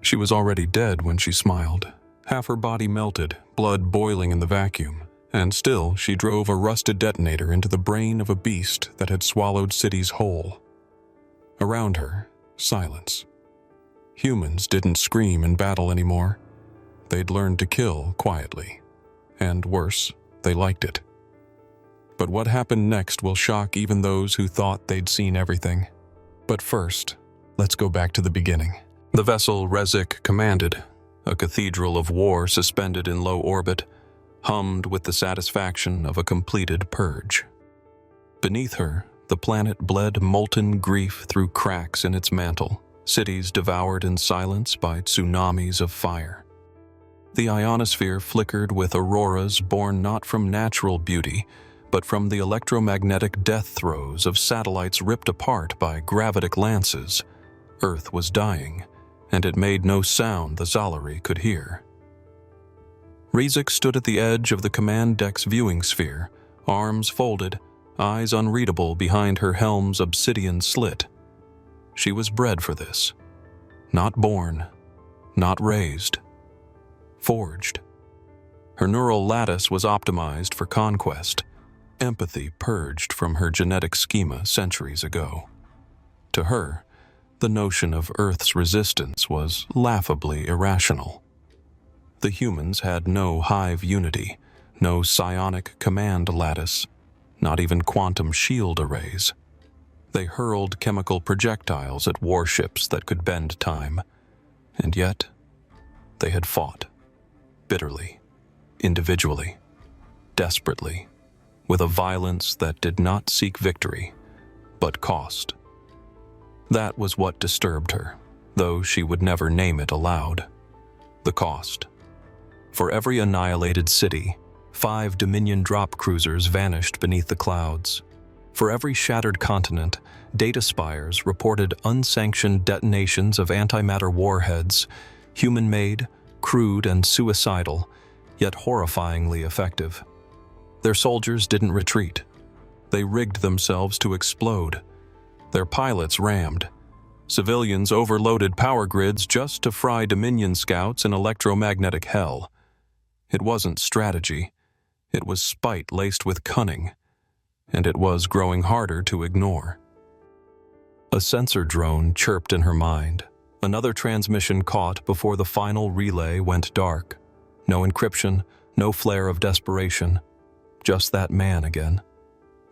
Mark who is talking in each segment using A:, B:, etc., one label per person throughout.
A: She was already dead when she smiled. Half her body melted, blood boiling in the vacuum, and still she drove a rusted detonator into the brain of a beast that had swallowed cities whole. Around her, silence. Humans didn't scream in battle anymore. They'd learned to kill quietly. And worse, they liked it. But what happened next will shock even those who thought they'd seen everything. But first, let's go back to the beginning. The vessel Rezik commanded, a cathedral of war suspended in low orbit, hummed with the satisfaction of a completed purge. Beneath her, the planet bled molten grief through cracks in its mantle, cities devoured in silence by tsunamis of fire. The ionosphere flickered with auroras born not from natural beauty, but from the electromagnetic death throes of satellites ripped apart by gravitic lances. Earth was dying, and it made no sound the Zalari could hear. Rezik stood at the edge of the command deck's viewing sphere, arms folded, eyes unreadable behind her helm's obsidian slit. She was bred for this. Not born, not raised. Forged. Her neural lattice was optimized for conquest, empathy purged from her genetic schema centuries ago. To her, the notion of Earth's resistance was laughably irrational. The humans had no hive unity, no psionic command lattice, not even quantum shield arrays. They hurled chemical projectiles at warships that could bend time, and yet they had fought. Bitterly, individually, desperately, with a violence that did not seek victory, but cost. That was what disturbed her, though she would never name it aloud. The cost. For every annihilated city, 5 Dominion drop cruisers vanished beneath the clouds. For every shattered continent, data spires reported unsanctioned detonations of antimatter warheads, human-made, crude and suicidal, yet horrifyingly effective. Their soldiers didn't retreat. They rigged themselves to explode. Their pilots rammed. Civilians overloaded power grids just to fry Dominion scouts in electromagnetic hell. It wasn't strategy. It was spite laced with cunning. And it was growing harder to ignore. A sensor drone chirped in her mind. Another transmission caught before the final relay went dark. No encryption, no flare of desperation. Just that man again.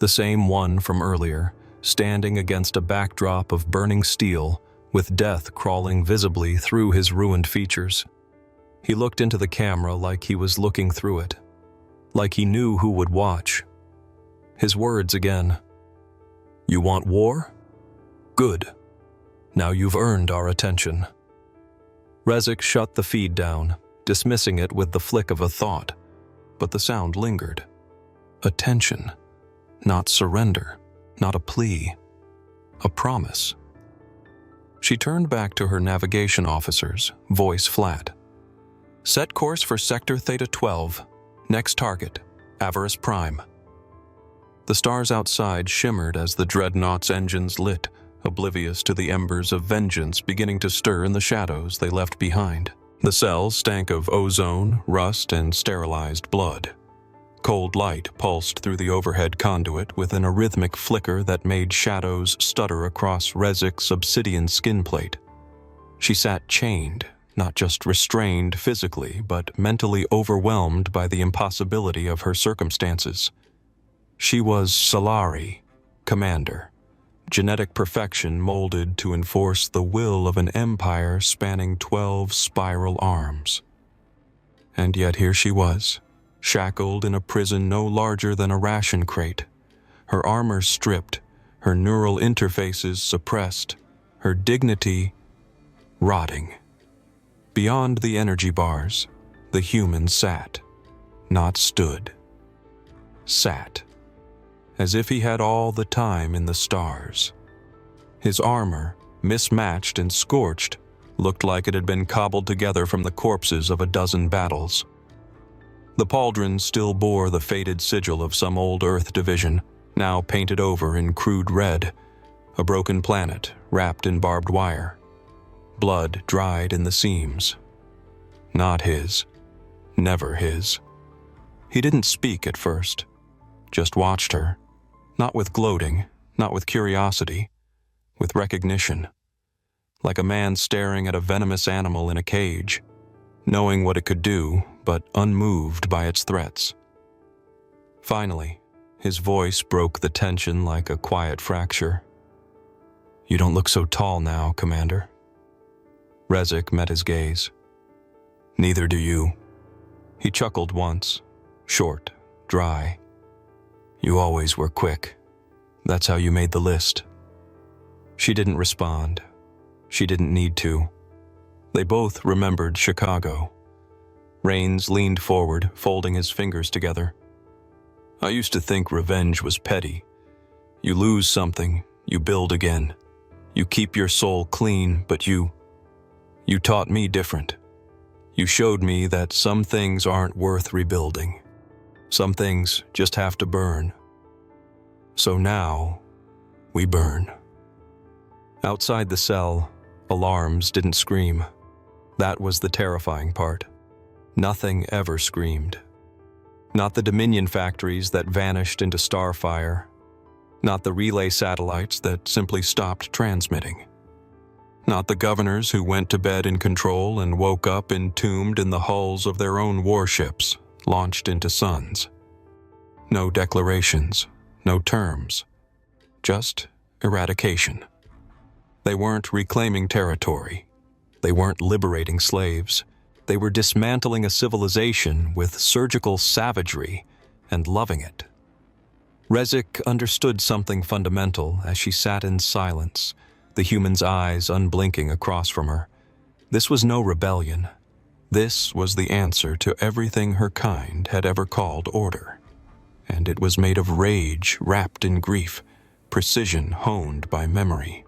A: The same one from earlier, standing against a backdrop of burning steel, with death crawling visibly through his ruined features. He looked into the camera like he was looking through it. Like he knew who would watch. His words again. "You want war? Good. Now you've earned our attention." Rezik shut the feed down, dismissing it with the flick of a thought, but the sound lingered. Attention. Not surrender. Not a plea. A promise. She turned back to her navigation officers, voice flat. "Set course for Sector Theta 12. Next target, Avarice Prime." The stars outside shimmered as the dreadnought's engines lit, oblivious to the embers of vengeance beginning to stir in the shadows they left behind. The cells stank of ozone, rust, and sterilized blood. Cold light pulsed through the overhead conduit with an arrhythmic flicker that made shadows stutter across Rezik's obsidian skin plate. She sat chained, not just restrained physically, but mentally overwhelmed by the impossibility of her circumstances. She was Zalari, commander. Genetic perfection molded to enforce the will of an empire spanning 12 spiral arms. And yet here she was, shackled in a prison no larger than a ration crate, her armor stripped, her neural interfaces suppressed, her dignity rotting. Beyond the energy bars, the human sat, not stood. Sat. As if he had all the time in the stars. His armor, mismatched and scorched, looked like it had been cobbled together from the corpses of a dozen battles. The pauldron still bore the faded sigil of some old Earth division, now painted over in crude red, a broken planet wrapped in barbed wire. blood dried in the seams. Not his. Never his. He didn't speak at first, just watched her, not with gloating, not with curiosity, with recognition, like a man staring at a venomous animal in a cage, knowing what it could do, but unmoved by its threats. Finally, his voice broke the tension like a quiet fracture. "You don't look so tall now, Commander." Rezik met his gaze. "Neither do you." He chuckled once, short, dry. "You always were quick. That's how you made the list." She didn't respond. She didn't need to. They both remembered Chicago. Rains leaned forward, folding his fingers together. "I used to think revenge was petty. You lose something, you build again. You keep your soul clean, but you taught me different. You showed me that some things aren't worth rebuilding. Some things just have to burn. So now, we burn." Outside the cell, alarms didn't scream. That was the terrifying part. Nothing ever screamed. Not the Dominion factories that vanished into starfire. Not the relay satellites that simply stopped transmitting. Not the governors who went to bed in control and woke up entombed in the hulls of their own warships, launched into suns. No declarations, no terms, just eradication. They weren't reclaiming territory. They weren't liberating slaves. They were dismantling a civilization with surgical savagery and loving it. Rezik understood something fundamental as she sat in silence, the human's eyes unblinking across from her. This was no rebellion. This was the answer to everything her kind had ever called order. And it was made of rage wrapped in grief, precision honed by memory.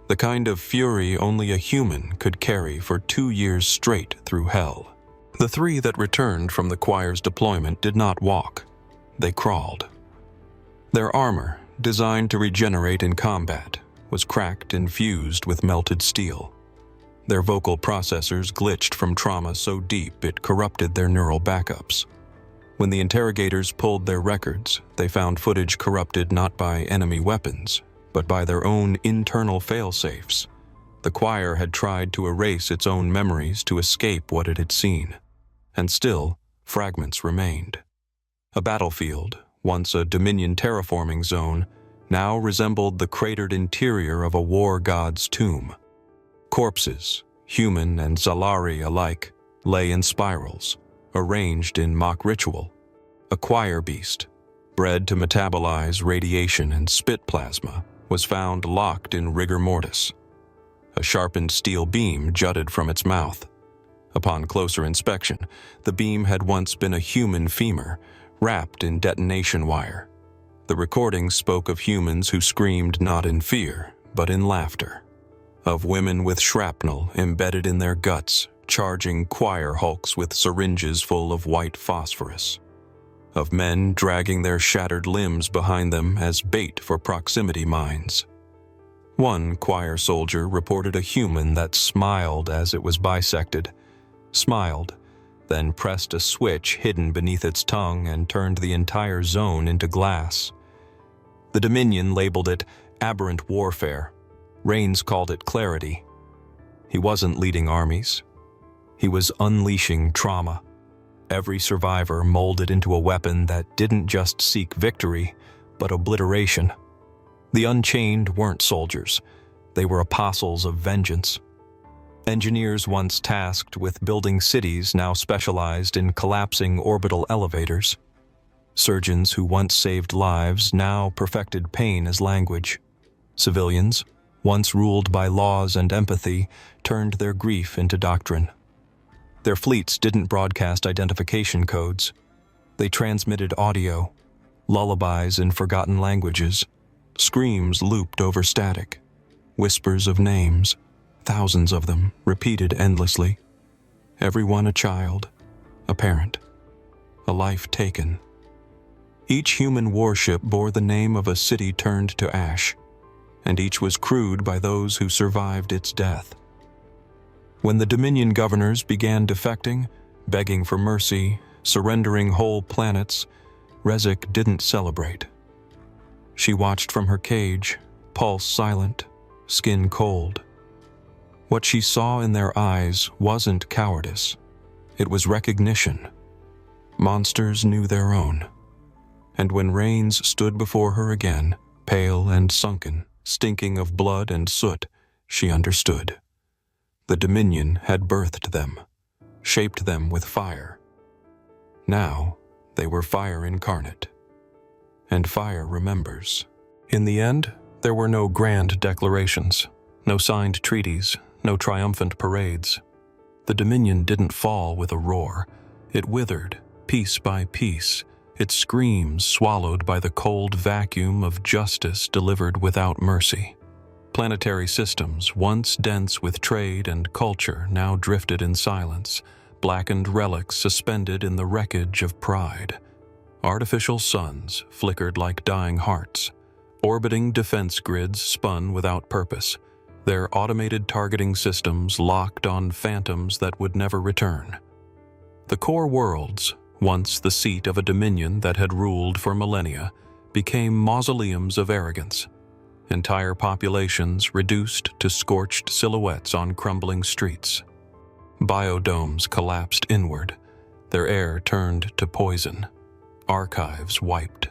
A: The kind of fury only a human could carry for 2 years straight through hell. The three that returned from the choir's deployment did not walk. They crawled. Their armor, designed to regenerate in combat, was cracked and fused with melted steel. Their vocal processors glitched from trauma so deep it corrupted their neural backups. When the interrogators pulled their records, they found footage corrupted not by enemy weapons, but by their own internal failsafes. The choir had tried to erase its own memories to escape what it had seen. And still, fragments remained. A battlefield, once a Dominion terraforming zone, now resembled the cratered interior of a war god's tomb. Corpses, human and Zalari alike, lay in spirals, arranged in mock ritual. A choir beast, bred to metabolize radiation and spit plasma, was found locked in rigor mortis. A sharpened steel beam jutted from its mouth. Upon closer inspection, the beam had once been a human femur, wrapped in detonation wire. The recordings spoke of humans who screamed not in fear, but in laughter. Of women with shrapnel embedded in their guts, charging choir hulks with syringes full of white phosphorus. Of men dragging their shattered limbs behind them as bait for proximity mines. One choir soldier reported a human that smiled as it was bisected, smiled, then pressed a switch hidden beneath its tongue and turned the entire zone into glass. The Dominion labeled it aberrant warfare. Rains called it clarity. He wasn't leading armies. He was unleashing trauma. Every survivor molded into a weapon that didn't just seek victory, but obliteration. The Unchained weren't soldiers. They were apostles of vengeance. Engineers once tasked with building cities now specialized in collapsing orbital elevators. Surgeons who once saved lives now perfected pain as language. Civilians, once ruled by laws and empathy, turned their grief into doctrine. Their fleets didn't broadcast identification codes. They transmitted audio, lullabies in forgotten languages, screams looped over static, whispers of names, thousands of them, repeated endlessly. Everyone a child, a parent, a life taken. Each human warship bore the name of a city turned to ash, and each was crewed by those who survived its death. When the Dominion governors began defecting, begging for mercy, surrendering whole planets, Rezik didn't celebrate. She watched from her cage, pulse silent, skin cold. What she saw in their eyes wasn't cowardice. It was recognition. Monsters knew their own. And when Rains stood before her again, pale and sunken, stinking of blood and soot, she understood. The Dominion had birthed them, shaped them with fire. Now, they were fire incarnate. And fire remembers. In the end, there were no grand declarations, no signed treaties, no triumphant parades. The Dominion didn't fall with a roar. It withered, piece by piece, its screams swallowed by the cold vacuum of justice delivered without mercy. Planetary systems, once dense with trade and culture, now drifted in silence, blackened relics suspended in the wreckage of pride. Artificial suns flickered like dying hearts. Orbiting defense grids spun without purpose, their automated targeting systems locked on phantoms that would never return. The core worlds, once the seat of a dominion that had ruled for millennia, became mausoleums of arrogance. Entire populations reduced to scorched silhouettes on crumbling streets. Biodomes collapsed inward, their air turned to poison. Archives wiped.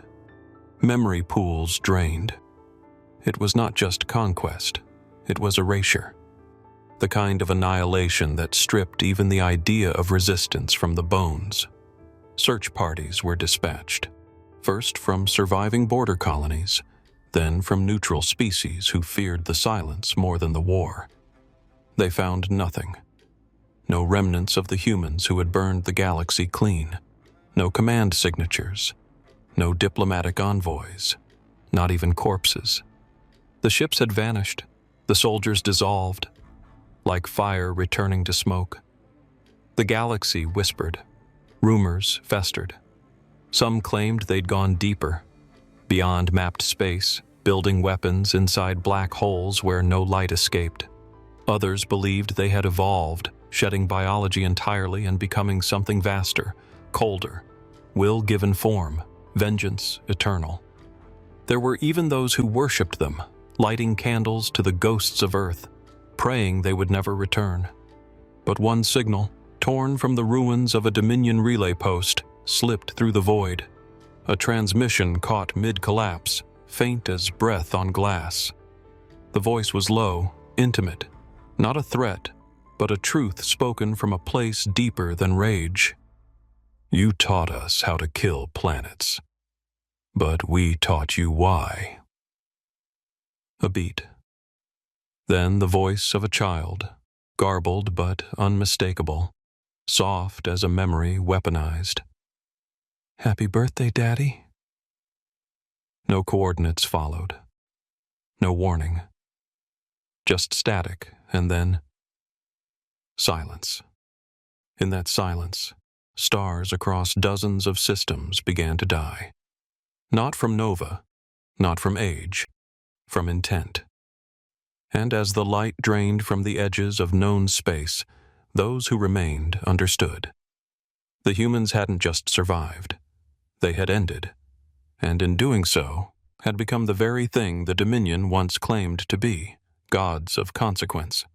A: Memory pools drained. It was not just conquest, it was erasure. The kind of annihilation that stripped even the idea of resistance from the bones. Search parties were dispatched, first from surviving border colonies, then from neutral species who feared the silence more than the war. They found nothing. No remnants of the humans who had burned the galaxy clean. No command signatures. No diplomatic envoys. Not even corpses. The ships had vanished. The soldiers dissolved, like fire returning to smoke. The galaxy whispered. Rumors festered. Some claimed they'd gone deeper, beyond mapped space, building weapons inside black holes where no light escaped. Others believed they had evolved, shedding biology entirely and becoming something vaster, colder, will given form, vengeance eternal. There were even those who worshipped them, lighting candles to the ghosts of Earth, praying they would never return. But one signal, torn from the ruins of a Dominion relay post, slipped through the void. A transmission caught mid-collapse, faint as breath on glass. The voice was low, intimate, not a threat, but a truth spoken from a place deeper than rage. You taught us how to kill planets, but we taught you why. A beat. Then the voice of a child, garbled but unmistakable, soft as a memory weaponized. Happy birthday, Daddy. No coordinates followed. No warning. Just static, and then silence. In that silence, stars across dozens of systems began to die. Not from nova, not from age, from intent. And as the light drained from the edges of known space, those who remained understood. The humans hadn't just survived. They had ended, and in doing so, had become the very thing the Dominion once claimed to be, gods of consequence.